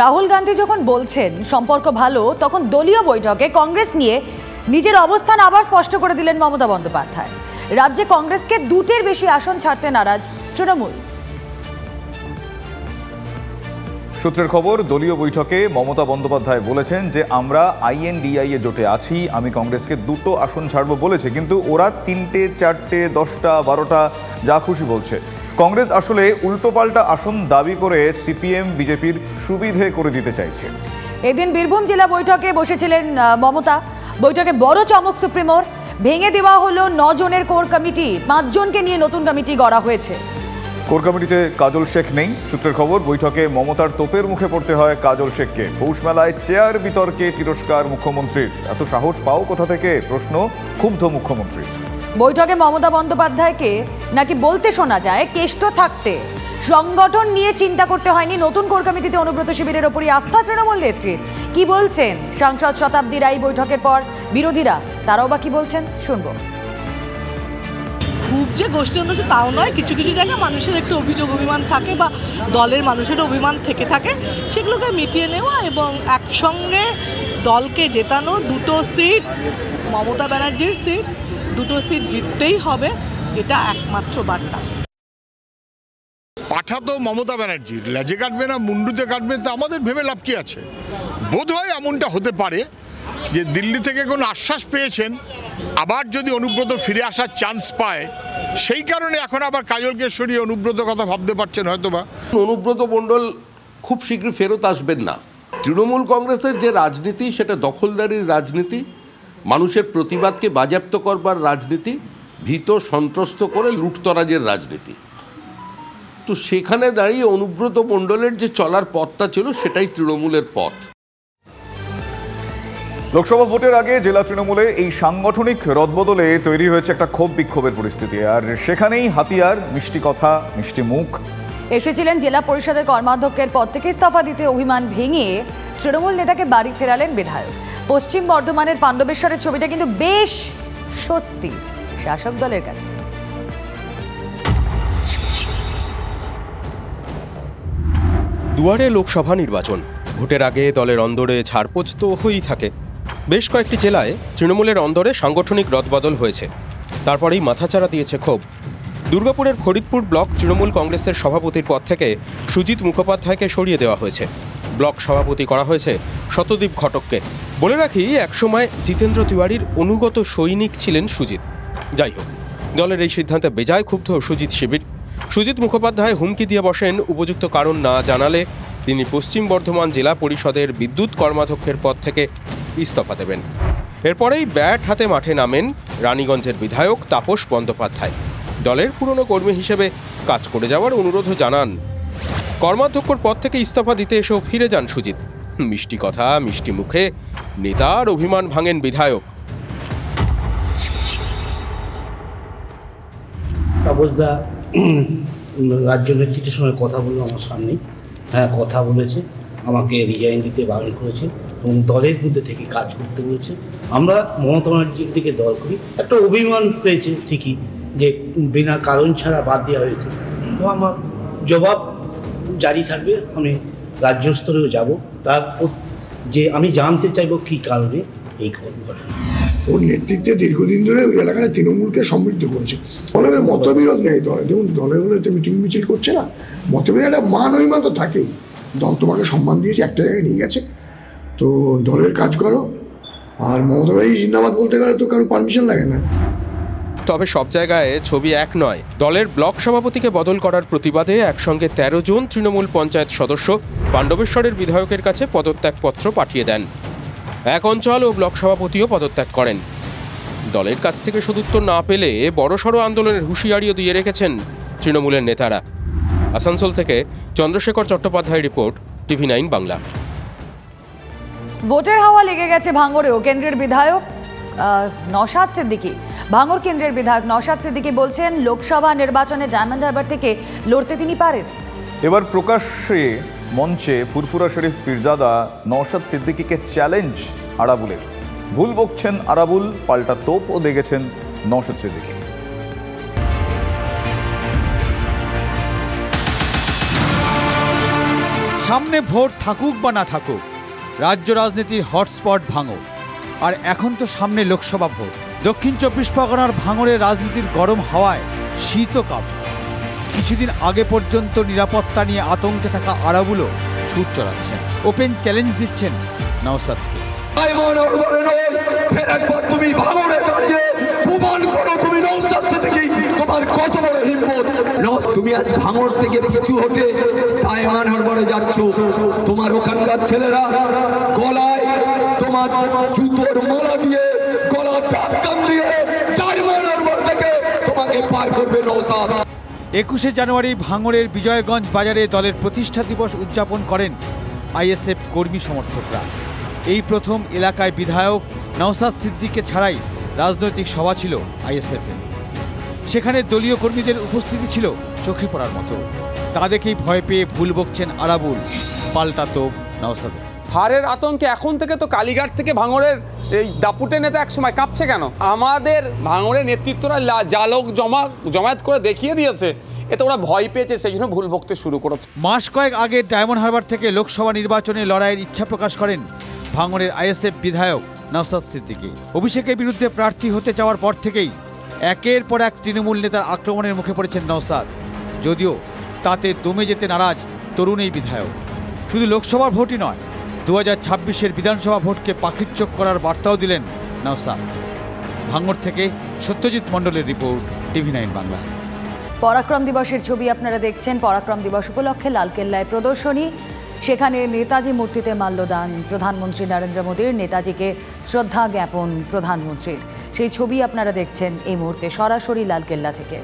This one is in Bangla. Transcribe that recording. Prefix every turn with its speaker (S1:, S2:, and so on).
S1: রাহুল গান্ধী যখন বলছেন সম্পর্ক ভালো, তখন দলীয় বৈঠকে কংগ্রেস নিয়ে নিজের অবস্থান আবার স্পষ্ট করে দিলেন মমতা বন্দ্যোপাধ্যায়। রাজ্যে কংগ্রেসকে দুটির বেশি আসন ছাড়তে নারাজ তৃণমূল।
S2: সূত্রের খবর, দলীয় বৈঠকে মমতা বন্দ্যোপাধ্যায় বলেছেন যে আমরা INDI এ জোটে আছি, আমি কংগ্রেসকে দুটো আসন ছাড়বো বলেছে, কিন্তু ওরা 3টে 4টে 10টা 12টা যা খুশি বলছে। কংগ্রেস আসলে উল্টোপাল্টা আসন দাবি করে CPM বিজেপির সুবিধে করে দিতে চাইছে।
S1: এদিন বীরভূম জেলা বৈঠকে বসেছিলেন মমতা। বৈঠকে বড় চমক সুপ্রিমোর, ভেঙে দেওয়া হলো 9 জনের কোর কমিটি, 5 জনকে নিয়ে নতুন কমিটি গড়া হয়েছে।
S2: কোর কমিটিতে কাজল শেখ নেই। সূত্রের খবর, বৈঠকে মমতার তোপের মুখে পড়তে হয় কাজল শেখকে। পৌষ মেলায় চেয়ার বিতর্কে তিরস্কার মুখ্যমন্ত্রীর। এত সাহস পাও কোথা থেকে, প্রশ্ন ক্ষুব্ধ মুখ্যমন্ত্রীর।
S1: বৈঠকে মমতা বন্দ্যোপাধ্যায়কে নাকি বলতে শোনা যায়, কেষ্ট থাকতে সংগঠন নিয়ে চিন্তা করতে হয়নি, নতুন কোর কমিটিতে অনুব্রত শিবিরের ওপরই আস্থা তৃণমূল নেত্রীর। কি বলছেন সাংসদ শতাব্দী রায় বৈঠকের পর? বিরোধীরা তারাও বা কি বলছেন, শুনবো।
S3: খুব যে গোষ্ঠীদ্বন্দ্ব তাও নয়, কিছু কিছু জায়গায় মানুষের একটু অভিযোগ অভিমান থাকে বা দলের মানুষের অভিমান থেকে থাকে, সেগুলোকে মিটিয়ে নেওয়া এবং একসঙ্গে দলকে জেতানো। 2টো সিট, মমতা ব্যানার্জির সিট, 2টো সিট জিততেই হবে, এটা একমাত্র বার্তা।
S4: পাঠা তো মমতা ব্যানার্জির, লেজে কাটবে না মুন্ডুতে কাটবে, তা আমাদের ভেবে লাভ কি আছে? বোধ হয় এমনটা হতে পারে যে দিল্লি থেকে কোনো আশ্বাস পেয়েছেন, আবার যদি অনুব্রত ফিরে আসার চান্স পায়, সেই কারণে এখন আবার কাজলকে সরিয়ে অনুব্রত কথা ভাবতে পারছেন হয়তোবা।
S5: অনুব্রত মণ্ডল খুব শীঘ্রই ফেরত আসবেন না। তৃণমূল কংগ্রেসের যে রাজনীতি, সেটা দখলদারির রাজনীতি, মানুষের প্রতিবাদকে বাজেয়াপ্ত করবার রাজনীতি, ভীত সন্ত্রস্ত করে লুটতরাজের রাজনীতি। তো সেখানে দাঁড়িয়ে অনুব্রত মণ্ডলের যে চলার পথটা ছিল, সেটাই তৃণমূলের পথ।
S2: লোকসভা ভোটের আগে জেলা তৃণমূলে এই সাংগঠনিক রদবদলে তৈরি হয়েছে একটা ক্ষোভ বিক্ষোভের পরিস্থিতি, আর সেখানেই হাতিয়ার মিষ্টি কথা, মিষ্টি মুখ।
S1: এসেছিলেন জেলা পরিষদের কর্মাধ্যক্ষের পদ থেকে ইস্তফা দিতে, অভিমান ভেঙে তৃণমূল নেতাকে বাড়ি ফেরালেন বিধায়ক। পশ্চিম বর্ধমানের পাণ্ডবেশ্বরের ছবিটা কিন্তু বেশ স্বস্তি শাসক দলের কাছে।
S6: দুয়ারে লোকসভা নির্বাচন, ভোটের আগে দলের অন্দরে ছাড়পোছ তো হয়েই থাকে। বেশ কয়েকটি জেলায় তৃণমূলের অন্দরে সাংগঠনিক রদবদল হয়েছে, তারপরেই মাথাচাড়া দিয়েছে ক্ষোভ। দুর্গাপুরের ফরিদপুর ব্লক তৃণমূল কংগ্রেসের সভাপতির পদ থেকে সুজিত মুখোপাধ্যায়কে সরিয়ে দেওয়া হয়েছে। ব্লক সভাপতি করা হয়েছে শতদীপ ঘটককে। বলে রাখি, একসময় জিতেন্দ্র তিওয়ারির অনুগত সৈনিক ছিলেন সুজিত। যাই হোক, দলের এই সিদ্ধান্তে বেজায় ক্ষুব্ধ সুজিত শিবির। সুজিত মুখোপাধ্যায় হুমকি দিয়ে বসেন, উপযুক্ত কারণ না জানালে তিনি পশ্চিম বর্ধমান জেলা পরিষদের বিদ্যুৎ কর্মাধ্যক্ষের পদ থেকে ইস্তফা দেবেন। এরপরেই ব্যাট হাতে মাঠে নামেন রানীগঞ্জের বিধায়ক তাপস বন্দ্যোপাধ্যায়। দলের পুরনো কর্মী হিসেবে কাজ করে যাওয়ার অনুরোধও জানান। কর্মাধ্যক্ষর পদ থেকে ইস্তফা দিতে এসেও ফিরে যান সুজিত। মিষ্টি কথা, মিষ্টি মুখে নেতার অভিমান ভাঙেন বিধায়ক।
S7: তাপসদা রাজ্য নেতৃত্বের সঙ্গে কথা বললো আমার সামনে, হ্যাঁ কথা বলেছে, আমাকে রিজাইন দিতে বারণ করেছে এবং দলের মধ্যে থেকে কাজ করতে বলেছে। আমরা মমতা ব্যানার্জির দিকে দল করি, একটা অভিমান হয়েছে ঠিকই যে বিনা কারণ ছাড়া বাদ দেওয়া হয়েছে, তো আমার জবাব জারি থাকবে। আমি রাজ্য স্তরেও যাব, তার যে আমি জানতে চাইবো কী কারণে এই ঘটনা।
S8: ওর নেতৃত্বে দীর্ঘদিন ধরে ওই এলাকায় তৃণমূলকে সমৃদ্ধ করেছে। দলের মতবিরোধ নেই, দলে দেখুন দলের হলে তো মিটিং মিছিল করছে না, মতবিরোধ একটা মান অভিমান তো থাকেই। দল তোমাকে সম্মান দিয়েছে, একটা জায়গায় নিয়ে গেছে, তো দলের কাজ করো। আর মমতা ব্যানার্জি জিন্দাবাদ বলতে গেলে তো কারো পারমিশন লাগে না।
S6: তবে সব জায়গায় ছবি এক নয়। দলের ব্লক সভাপতিকে বদল করার প্রতিবাদে একসঙ্গে 13 জন তৃণমূল পঞ্চায়েত সদস্য পাণ্ডবেশ্বরের বিধায়কের কাছে পদত্যাগপত্র পাঠিয়ে দেন। এক অঞ্চল ও ব্লক সভাপতিও পদত্যাগ করেন। দলের কাছ থেকে সদুত্তর না পেলে বড়সড় আন্দোলনের হুঁশিয়ারিও দিয়ে রেখেছেন তৃণমূলের নেতারা। আসানসোল থেকে চন্দ্রশেখর চট্টোপাধ্যায় রিপোর্ট, TV9 বাংলা।
S1: ভোটের হাওয়া লেগে গেছে ভাঙড়েও। কেন্দ্রের বিধায়ক নওশাদ সিদ্দিকী, ভাঙড় কেন্দ্রের বিধায়ক নওশাদ সিদ্দিকী বলছেন লোকসভা নির্বাচনে ডায়মন্ড হারবার থেকে লড়তে তিনি পারেন।
S2: এবার প্রকাশ্যে মঞ্চে ফুরফুরা শরীফ পীরজাদা নওশাদ সিদ্দিকীকে চ্যালেঞ্জ আরাবুলের। ভুল বকছেন আরাবুল, পাল্টা তোপও দেখেছেন নওশাদ সিদ্দিকী।
S9: সামনে ভোট থাকুক বা না থাকুক, রাজ্য রাজনীতির হটস্পট ভাঙড়। আর এখন তো সামনে লোকসভা ভোট। দক্ষিণ 24 পরগনার ভাঙড়ের রাজনীতির গরম হাওয়ায় শীতকাপ। কিছুদিন আগে পর্যন্ত নিরাপত্তা নিয়ে আতঙ্কে থাকা আরাবুলও ছুট চড়াচ্ছেন, ওপেন চ্যালেঞ্জ দিচ্ছেন নওশাদকে।
S10: তুমি ভাঙড়ে দাঁড়িয়ে প্রমাণ করো তুমি নওশাদ সিদ্দিকী, তোমার কত বড় হিম্মত। তুমি আজ ভাঙড় থেকে পিছু হতে ডায়মন্ড হারবারে যাচ্ছ। তোমার ওখানকার ছেলেরা গলায় তোমার জুতোর মালা দিয়ে, গলা ধাক্কান দিয়ে ডায়মন্ড হারবার থেকে তোমাকে পার করবে নওশাদ।
S9: 21শে জানুয়ারি ভাঙড়ের বিজয়গঞ্জ বাজারে দলের প্রতিষ্ঠা দিবস উদযাপন করেন আইএসএফ কর্মী সমর্থকরা। এই প্রথম এলাকায় বিধায়ক নওশাদ সিদ্দিককে ছাড়াই রাজনৈতিক সভা ছিল আইএসএফের। সেখানে দলীয় কর্মীদের উপস্থিতি ছিল চোখে পড়ার মতো। তা দেখেই ভয় পেয়ে ভুল বকছেন আরাবুল, পাল্টা তোপ নওশাদে।
S11: হারের আতঙ্কে এখন থেকে তো কালীঘাট থেকে ভাঙড়ের এই দাপুটে নেতা একসময় কাঁপছে কেন? আমাদের ভাঙড়ের নেতৃত্বরা জালক জমায়েত করে দেখিয়ে দিয়েছে, এতে ওরা ভয় পেয়েছে, সেই জন্য ভুল বকতে শুরু করেছে।
S9: মাস কয়েক আগে ডায়মন্ড হারবার থেকে লোকসভা নির্বাচনে লড়াইয়ের ইচ্ছা প্রকাশ করেন ভাঙড়ের আইএসএফ বিধায়ক নওশাদ সিদ্দিকী। অভিষেকের বিরুদ্ধে প্রার্থী হতে চাওয়ার পর থেকেই একের পর এক তৃণমূল নেতার আক্রমণের মুখে পড়েছেন নওশাদ। যদিও তাতে দমে যেতে নারাজ তরুণ এই বিধায়ক। শুধু লোকসভার ভোটই নয়, 2026-এর বিধানসভা ভোটকে পাখির চোখ করার বার্তাও দিলেন নওশাদ। ভাঙড় থেকে সত্যজিৎ মণ্ডলের রিপোর্ট, TV9 বাংলা।
S1: পরাক্রম দিবসের ছবি আপনারা দেখছেন। পরাক্রম দিবস উপলক্ষে লালকেল্লায় প্রদর্শনী, সেখানে নেতাজি মূর্তিতে মাল্যদান, প্রধানমন্ত্রী নরেন্দ্র মোদীর নেতাজিকে শ্রদ্ধা জ্ঞাপন প্রধানমন্ত্রীর, সেই ছবি আপনারা দেখছেন এই মুহূর্তে সরাসরি লালকেল্লা থেকে।